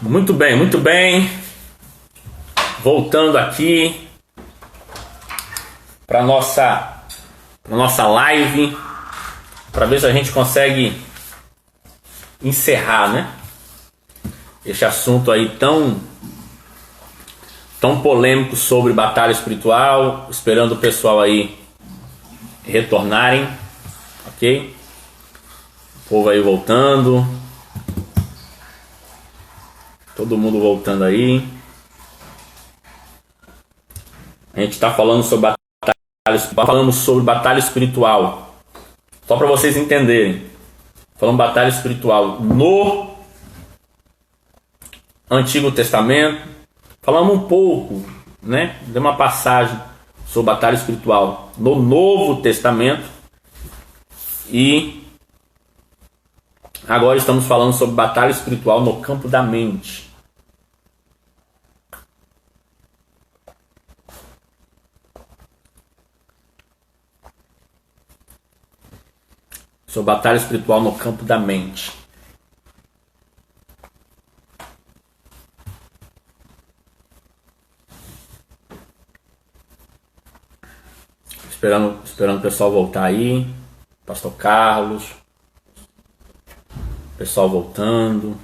Muito bem, muito bem. Voltando aqui para nossa live, para ver se a gente consegue encerrar, né? Esse assunto aí tão polêmico sobre batalha espiritual, esperando o pessoal aí retornarem, ok? O povo aí voltando, todo mundo voltando aí. A gente está falando sobre batalha espiritual, só para vocês entenderem. Falando batalha espiritual no Antigo Testamento, falamos um pouco, né? Deu uma passagem sobre batalha espiritual no Novo Testamento e agora estamos falando sobre batalha espiritual no campo da mente. Sobre batalha espiritual no campo da mente. Esperando o pessoal voltar aí. Pastor Carlos. Pessoal voltando.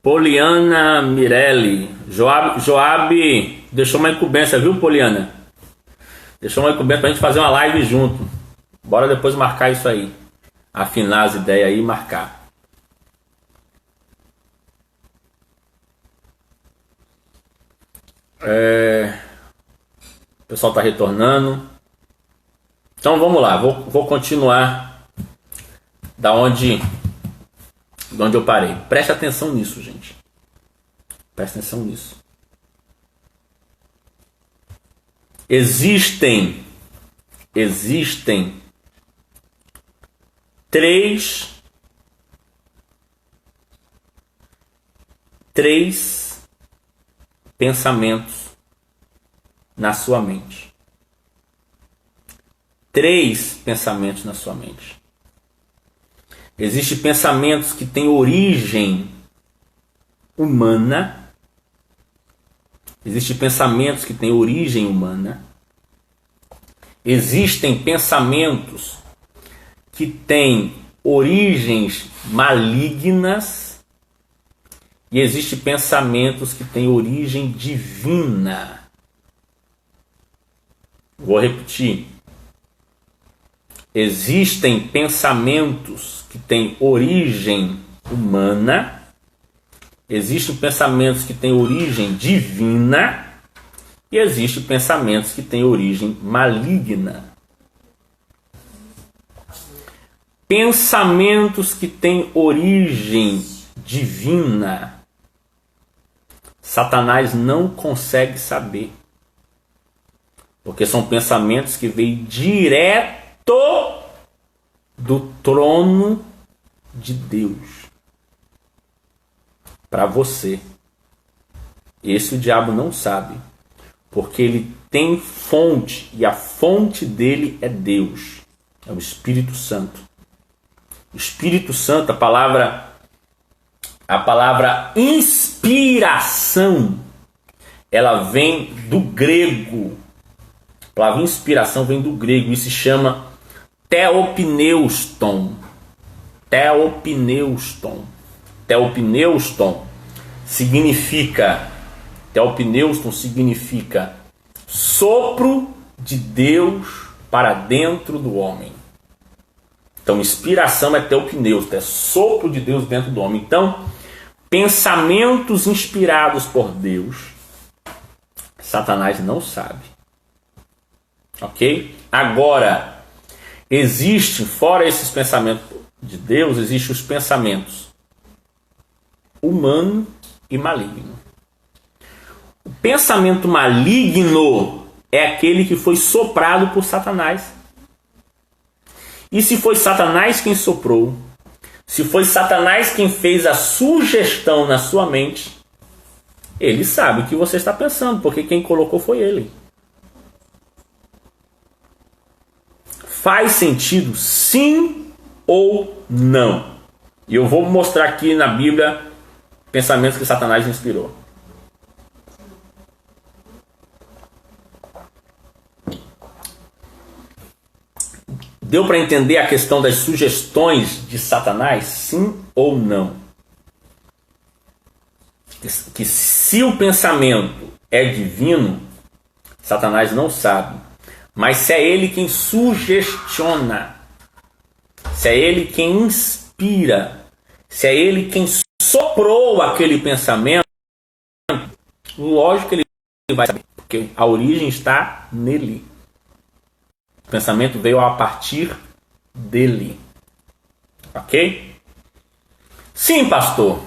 Poliana Mirelli. Joab deixou uma incumbência, viu, Poliana? Deixou uma incumbência pra gente fazer uma live junto. Bora depois marcar isso aí. Afinar as ideias aí e marcar. O pessoal está retornando. Então vamos lá, vou continuar da onde eu parei. Preste atenção nisso, gente. Preste atenção nisso. Existem três pensamentos na sua mente. Três pensamentos na sua mente. Existem pensamentos que têm origem humana. Existem pensamentos que têm origem humana. Existem pensamentos que têm origens malignas. E existem pensamentos que têm origem divina. Vou repetir. Existem pensamentos que têm origem humana. Existem pensamentos que têm origem divina. E existem pensamentos que têm origem maligna. Pensamentos que têm origem divina, Satanás não consegue saber. Porque são pensamentos que vêm direto do trono de Deus para você. Esse o diabo não sabe. Porque ele tem fonte. E a fonte dele é Deus. É o Espírito Santo. O Espírito Santo, a palavra inspiração, ela vem do grego. A palavra inspiração vem do grego e se chama theopneuston. Theopneuston significa sopro de Deus para dentro do homem. Então, inspiração é theopneuston, é sopro de Deus dentro do homem. Então, pensamentos inspirados por Deus, Satanás não sabe. Ok? Agora, existe, fora esses pensamentos de Deus, existem os pensamentos humano e maligno. O pensamento maligno é aquele que foi soprado por Satanás. E se foi Satanás quem soprou, se foi Satanás quem fez a sugestão na sua mente, ele sabe o que você está pensando, porque quem colocou foi ele. Faz sentido sim ou não? E eu vou mostrar aqui na Bíblia pensamentos que Satanás inspirou. Deu para entender a questão das sugestões de Satanás? Sim ou não? Que se o pensamento é divino, Satanás não sabe. Mas se é ele quem sugestiona, se é ele quem inspira, se é ele quem soprou aquele pensamento, lógico que ele vai saber, porque a origem está nele. O pensamento veio a partir dele. Ok? Sim, pastor.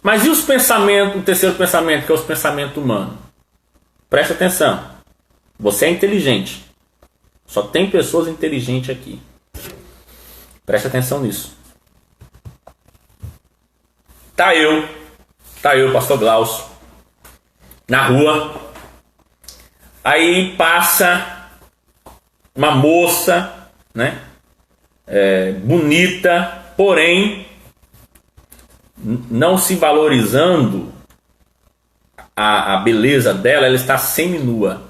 Mas e os pensamentos, o terceiro pensamento, que é os pensamentos humanos? Preste atenção. Você é inteligente. Só tem pessoas inteligentes aqui. Preste atenção nisso. Tá eu, pastor Glaucio, na rua. Aí passa uma moça, né? Bonita, porém não se valorizando a beleza dela, ela está seminua,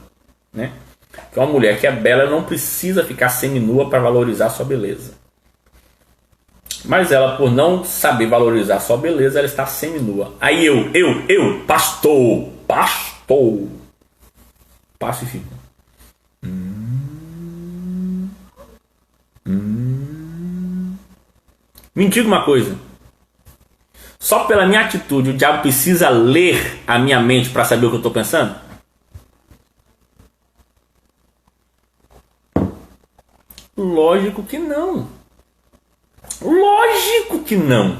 né? Porque uma mulher que é bela, ela não precisa ficar seminua para valorizar sua beleza. Mas ela, por não saber valorizar sua beleza, ela está seminua. Aí pastor, passo e fico. Me diga uma coisa. Só pela minha atitude, o diabo precisa ler a minha mente para saber o que eu estou pensando? Lógico que não. Lógico que não.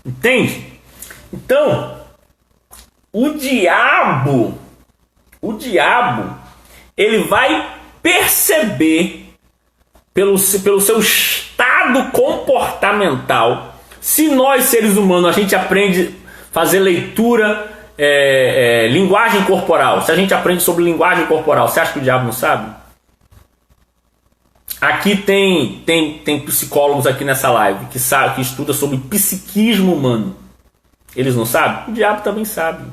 Entende? Então, o diabo, ele vai perceber pelo seu estado comportamental. Se nós, seres humanos, a gente aprende a fazer leitura, linguagem corporal, se a gente aprende sobre linguagem corporal, você acha que o diabo não sabe? Aqui tem psicólogos aqui nessa live que estuda sobre psiquismo humano. Eles não sabem? O diabo também sabe.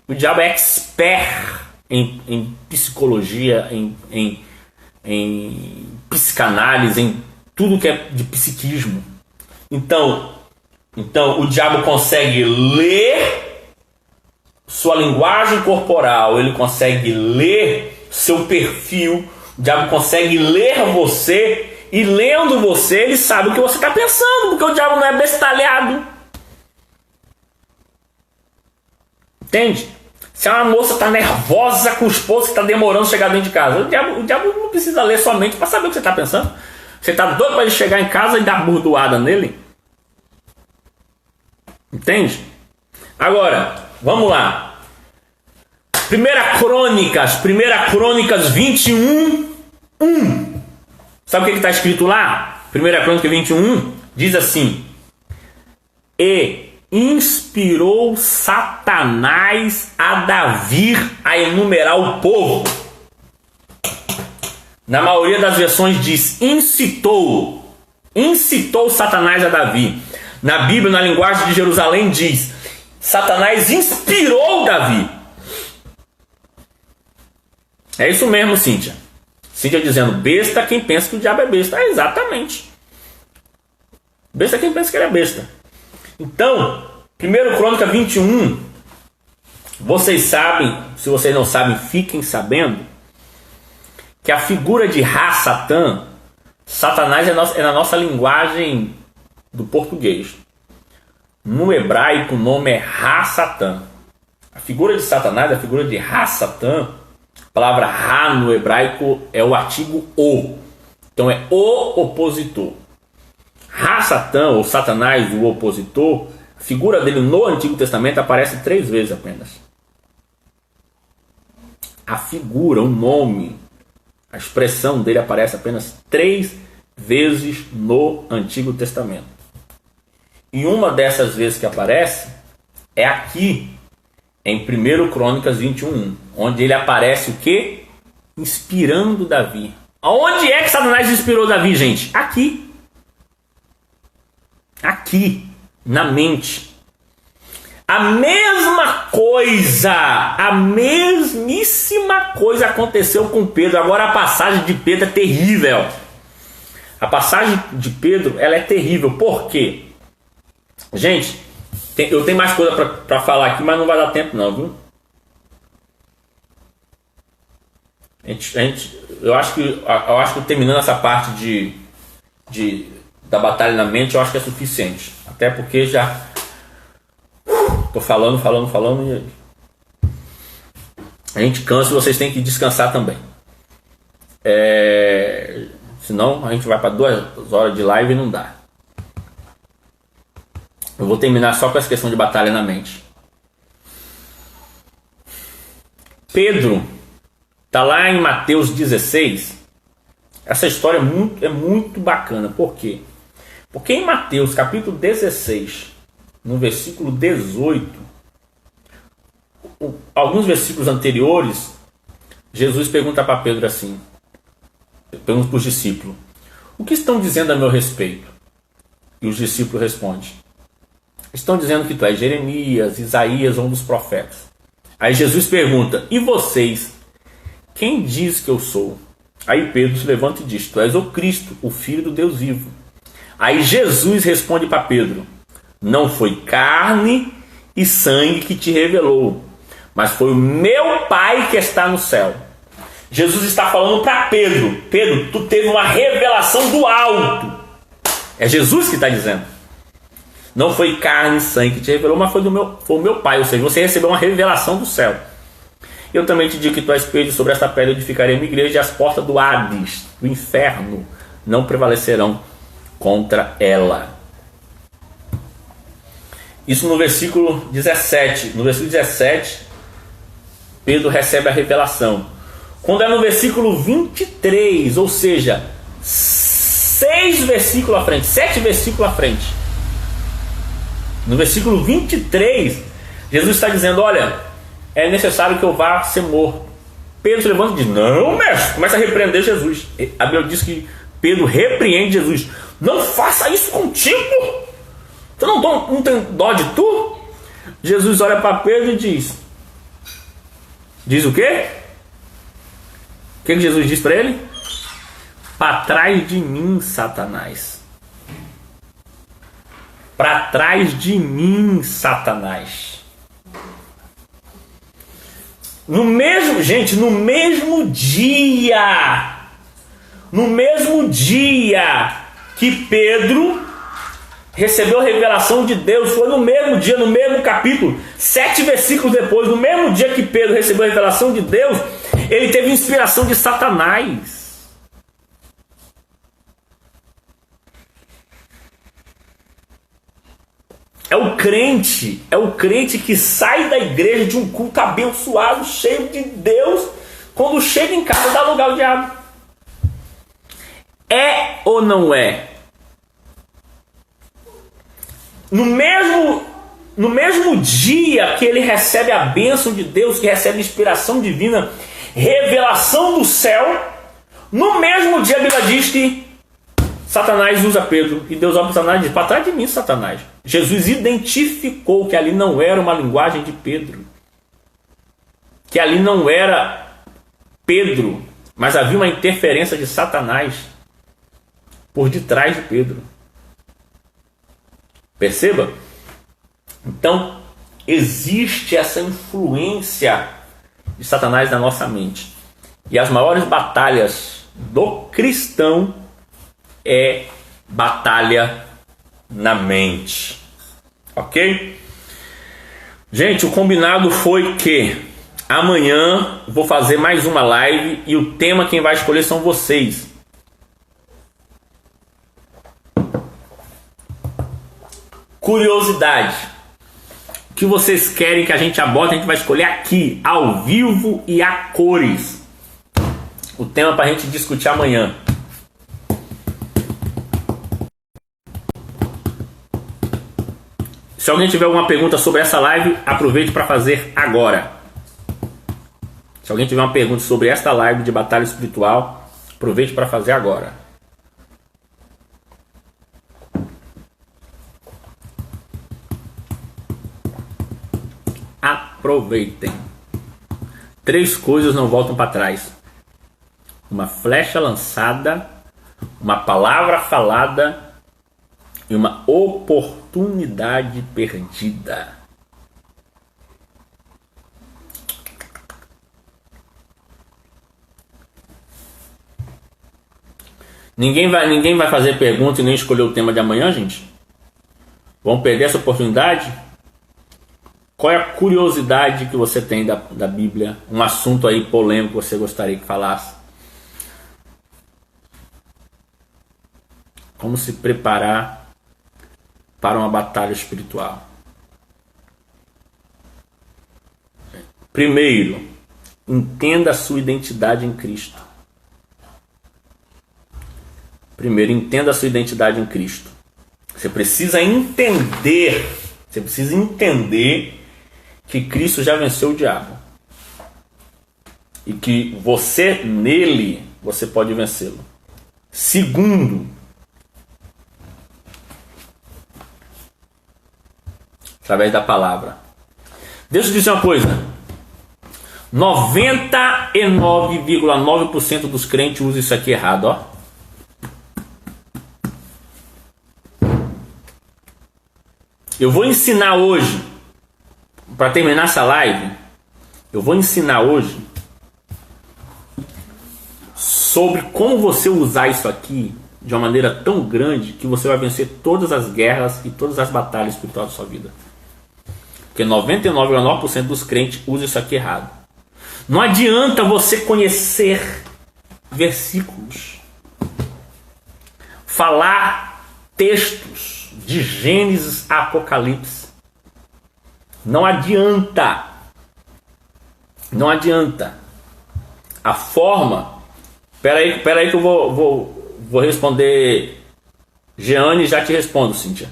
O diabo é expert em psicologia, em psicanálise, em tudo que é de psiquismo. Então o diabo consegue ler sua linguagem corporal, ele consegue ler seu perfil, o diabo consegue ler você, e lendo você, ele sabe o que você está pensando, porque o diabo não é bestalhado. Entende? Se uma moça está nervosa com o esposo que está demorando a chegar dentro de casa, o diabo não precisa ler sua mente para saber o que você está pensando. Você está doido para ele chegar em casa e dar burdoada nele? Entende? Agora, vamos lá. 1 Crônicas 21, 1. Sabe o que está escrito lá? 1 Crônica 21, diz assim: E inspirou Satanás a Davi a enumerar o povo. Na maioria das versões diz incitou Satanás a Davi. Na Bíblia, na linguagem de Jerusalém, diz Satanás inspirou Davi. É isso mesmo, Cíntia. Cíntia dizendo, besta quem pensa que o diabo é besta. É exatamente. Besta quem pensa que ele é besta. Então, 1 Crônica 21, vocês sabem, se vocês não sabem, fiquem sabendo, que a figura de Ra-Satã, Satanás é na nossa linguagem do português. No hebraico o nome é Ra-Satã. A figura de Satanás, a figura de Ra-Satã, a palavra Ra no hebraico é o artigo O. Então é o opositor. Ra-Satã, ou Satanás, o opositor, a figura dele no Antigo Testamento aparece 3 vezes apenas. A figura, o nome, a expressão dele aparece apenas 3 vezes no Antigo Testamento. E uma dessas vezes que aparece é aqui, em 1 Crônicas 21, onde ele aparece o quê? Inspirando Davi. Aonde é que Satanás inspirou Davi, gente? Aqui. aqui na mente. A mesma coisa, a mesmíssima coisa aconteceu com Pedro. Agora a passagem de Pedro é terrível. A passagem de Pedro, ela é terrível. Por quê? Gente, eu tenho mais coisa para falar aqui, mas não vai dar tempo não, viu? Eu acho que terminando essa parte da batalha na mente, eu acho que é suficiente. Até porque já tô falando e a gente cansa e vocês têm que descansar também. Senão a gente vai para 2 horas de live e não dá. Eu vou terminar só com essa questão de batalha na mente. Pedro tá lá em Mateus 16. Essa história é muito bacana. Por quê? Porque em Mateus capítulo 16, no versículo 18, alguns versículos anteriores, Jesus pergunta para Pedro assim, pergunta para os discípulos: o que estão dizendo a meu respeito? E os discípulos respondem: estão dizendo que tu és Jeremias, Isaías ou um dos profetas. Aí Jesus pergunta: e vocês? Quem diz que eu sou? Aí Pedro se levanta e diz: tu és o Cristo, o Filho do Deus vivo. Aí Jesus responde para Pedro: não foi carne e sangue que te revelou, mas foi o meu Pai que está no céu. Jesus está falando para Pedro: Pedro, tu teve uma revelação do alto. É Jesus que está dizendo. Não foi carne e sangue que te revelou, mas foi o meu Pai. Ou seja, você recebeu uma revelação do céu. Eu também te digo que tu és Pedro, sobre esta pedra edificarei a minha igreja, e as portas do Hades, do inferno, não prevalecerão contra ela. Isso no versículo 17. No versículo 17, Pedro recebe a revelação. Quando é no versículo 23, ou seja, 7 versículos à frente, no versículo 23, Jesus está dizendo: olha, é necessário que eu vá ser morto. Pedro se levanta e diz: não, mestre, começa a repreender Jesus. A Bíblia diz que Pedro repreende Jesus: não faça isso contigo, tu não tem dó de tu? Jesus olha para Pedro e diz o quê? O que Jesus diz para ele? Para trás de mim, Satanás. Para trás de mim, Satanás. No mesmo dia que Pedro recebeu a revelação de Deus, foi no mesmo dia, no mesmo capítulo, 7 versículos depois, no mesmo dia que Pedro recebeu a revelação de Deus, ele teve inspiração de Satanás. É o crente que sai da igreja de um culto abençoado, cheio de Deus, quando chega em casa dá lugar ao diabo. É ou não é? No mesmo dia que ele recebe a bênção de Deus, que recebe inspiração divina, revelação do céu, no mesmo dia a Bíblia diz que Satanás usa Pedro, e Deus olha para Satanás e diz: para trás de mim, Satanás. Jesus identificou que ali não era uma linguagem de Pedro, que ali não era Pedro, mas havia uma interferência de Satanás por detrás de Pedro. Perceba? Então, existe essa influência de Satanás na nossa mente. E as maiores batalhas do cristão é batalha na mente. Ok? Gente, o combinado foi que amanhã vou fazer mais uma live e o tema quem vai escolher são vocês. Curiosidade. O que vocês querem que a gente aborde, a gente vai escolher aqui, ao vivo e a cores. O tema para a gente discutir amanhã. Se alguém tiver alguma pergunta sobre essa live, aproveite para fazer agora. Se alguém tiver uma pergunta sobre esta live de batalha espiritual, aproveite para fazer agora. Aproveitem. 3 coisas não voltam para trás: uma flecha lançada, uma palavra falada e uma oportunidade perdida. Ninguém vai fazer pergunta e nem escolher o tema de amanhã, gente? Vamos perder essa oportunidade? Qual é a curiosidade que você tem da Bíblia? Um assunto aí polêmico que você gostaria que falasse? Como se preparar para uma batalha espiritual? Primeiro, entenda a sua identidade em Cristo. Primeiro, entenda a sua identidade em Cristo. Você precisa entender que Cristo já venceu o diabo. E que você, nele, você pode vencê-lo. Segundo, através da palavra. Deixa eu dizer uma coisa. 99,9% dos crentes usam isso aqui errado, ó. Eu vou ensinar hoje, para terminar essa live, eu vou ensinar hoje sobre como você usar isso aqui de uma maneira tão grande que você vai vencer todas as guerras e todas as batalhas espirituais da sua vida. Porque 99,9% dos crentes usam isso aqui errado. Não adianta você conhecer versículos, falar textos de Gênesis a Apocalipse. Não adianta. Não adianta. A forma... Peraí que eu vou responder. Jeane, já te respondo, Cíntia.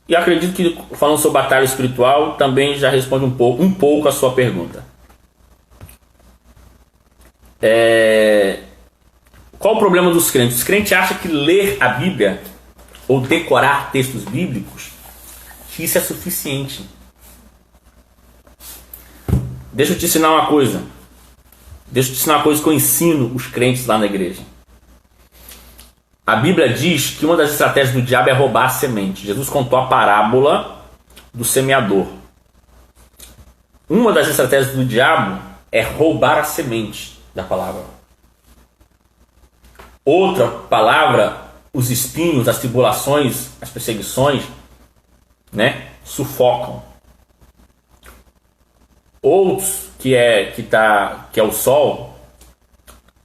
E acredito que falando sobre batalha espiritual também já responde um pouco a sua pergunta. Qual o problema dos crentes? Os crentes acham que ler a Bíblia ou decorar textos bíblicos, que isso é suficiente. Deixa eu te ensinar uma coisa. Deixa eu te ensinar uma coisa que eu ensino os crentes lá na igreja. A Bíblia diz que uma das estratégias do diabo é roubar a semente. Jesus contou a parábola do semeador. Uma das estratégias do diabo é roubar a semente da palavra. Outra palavra, os espinhos, as tribulações, as perseguições, né, sufocam. Outros, que é o sol,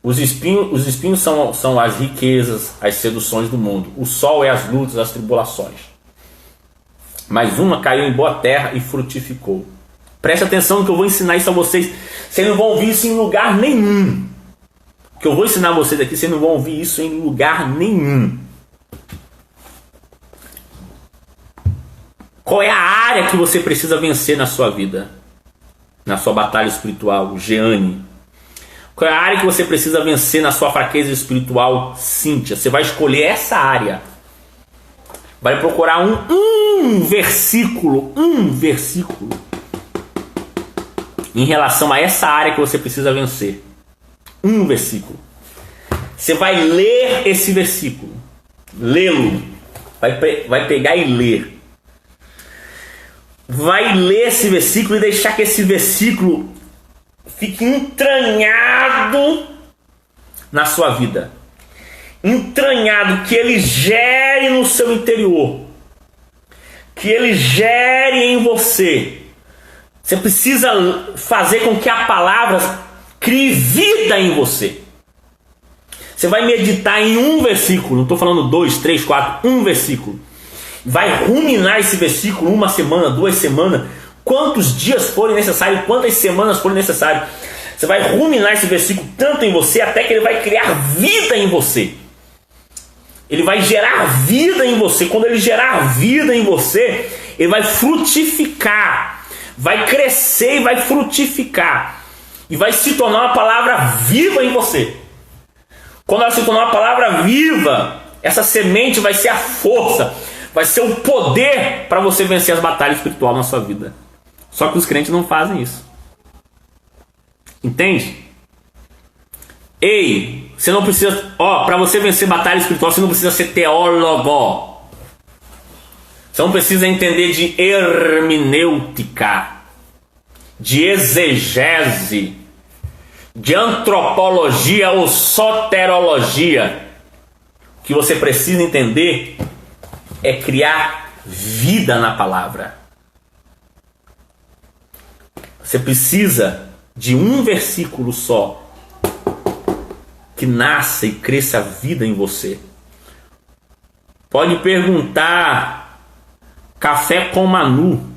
os espinhos são as riquezas, as seduções do mundo. O sol é as lutas, as tribulações. Mas uma caiu em boa terra e frutificou. Preste atenção no que eu vou ensinar isso a vocês. Vocês não vão ouvir isso em lugar nenhum. O que eu vou ensinar a vocês aqui, vocês não vão ouvir isso em lugar nenhum. Qual é a área que você precisa vencer na sua vida? Na sua batalha espiritual, Jeane? Qual é a área que você precisa vencer na sua fraqueza espiritual, Cíntia? Você vai escolher essa área. Vai procurar um versículo em relação a essa área que você precisa vencer. Um versículo. Você vai ler esse versículo. Lê-lo. Vai pegar e ler. Vai ler esse versículo e deixar que esse versículo fique entranhado na sua vida. Entranhado, que ele gere no seu interior. Que ele gere em você. Você precisa fazer com que a palavra crie vida em você. Você vai meditar em um versículo. Não estou falando 2, 3, 4. Um versículo. Vai ruminar esse versículo 1 semana, 2 semanas. Quantos dias forem necessários. Quantas semanas forem necessárias. Você vai ruminar esse versículo tanto em você, até que ele vai criar vida em você. Ele vai gerar vida em você. Quando ele gerar vida em você, ele vai frutificar. Vai crescer e vai frutificar. E vai se tornar uma palavra viva em você. Quando ela se tornar uma palavra viva, essa semente vai ser a força, vai ser o poder para você vencer as batalhas espirituais na sua vida. Só que os crentes não fazem isso. Entende? Ei, você não precisa, para você vencer batalha espiritual, você não precisa ser teólogo. Você não precisa entender de hermenêutica, de exegese, de antropologia ou soterologia. O que você precisa entender é criar vida na palavra. Você precisa de um versículo só que nasça e cresça a vida em você. Pode perguntar café com Manu.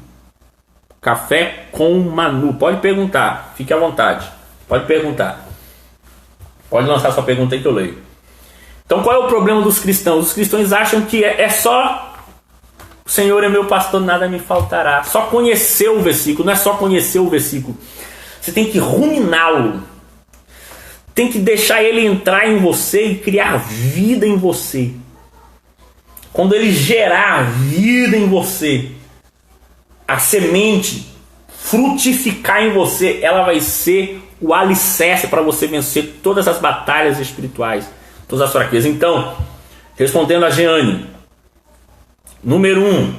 Café com Manu. Pode perguntar, fique à vontade. Pode perguntar. Pode lançar sua pergunta aí que eu leio. Então qual é o problema dos cristãos? Os cristãos acham que é só o Senhor é meu pastor, nada me faltará. Só conhecer o versículo, não é só conhecer o versículo. Você tem que ruminá-lo. Tem que deixar ele entrar em você e criar vida em você. Quando ele gerar vida em você, a semente frutificar em você, ela vai ser o alicerce para você vencer todas as batalhas espirituais, todas as fraquezas. Então, respondendo a Jeane, número 1,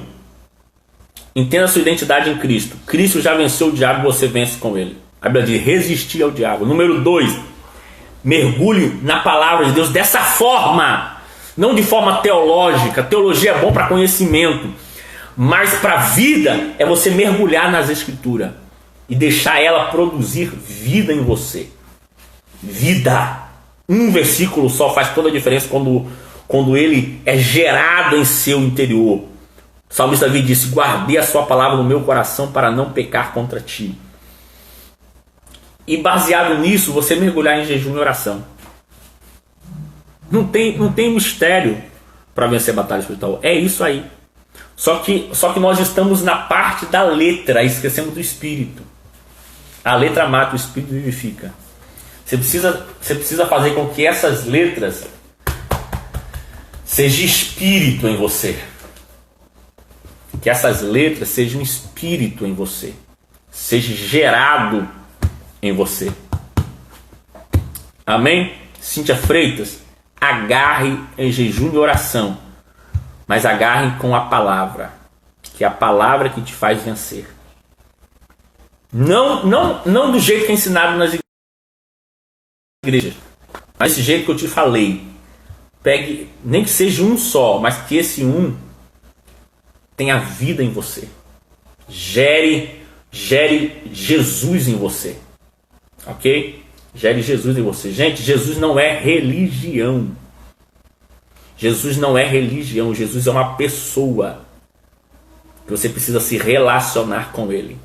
entenda a sua identidade em Cristo. Cristo já venceu o diabo e você vence com ele. A Bíblia diz resistir ao diabo. Número 2, mergulhe na palavra de Deus dessa forma, não de forma teológica. Teologia é bom para conhecimento, mas para a vida é você mergulhar nas escrituras e deixar ela produzir vida em você. Vida. Um versículo só faz toda a diferença quando ele é gerado em seu interior. O salmista Davi disse: guardei a sua palavra no meu coração para não pecar contra ti. E baseado nisso, você mergulhar em jejum e oração. Não tem mistério para vencer a batalha espiritual. É isso aí. Só que nós estamos na parte da letra, esquecemos do espírito. A letra mata, o espírito vivifica. Você precisa fazer com que essas letras sejam espírito em você. Que essas letras sejam espírito em você. Seja gerado em você. Amém? Cíntia Freitas, agarre em jejum e oração, mas agarre com a palavra, que é a palavra que te faz vencer. Não do jeito que é ensinado nas igrejas, mas desse jeito que eu te falei. Pegue, nem que seja um só, mas que esse um tenha vida em você. Gere Jesus em você. Ok? Gere Jesus em você. Gente, Jesus não é religião. Jesus não é religião. Jesus é uma pessoa que você precisa se relacionar com ele.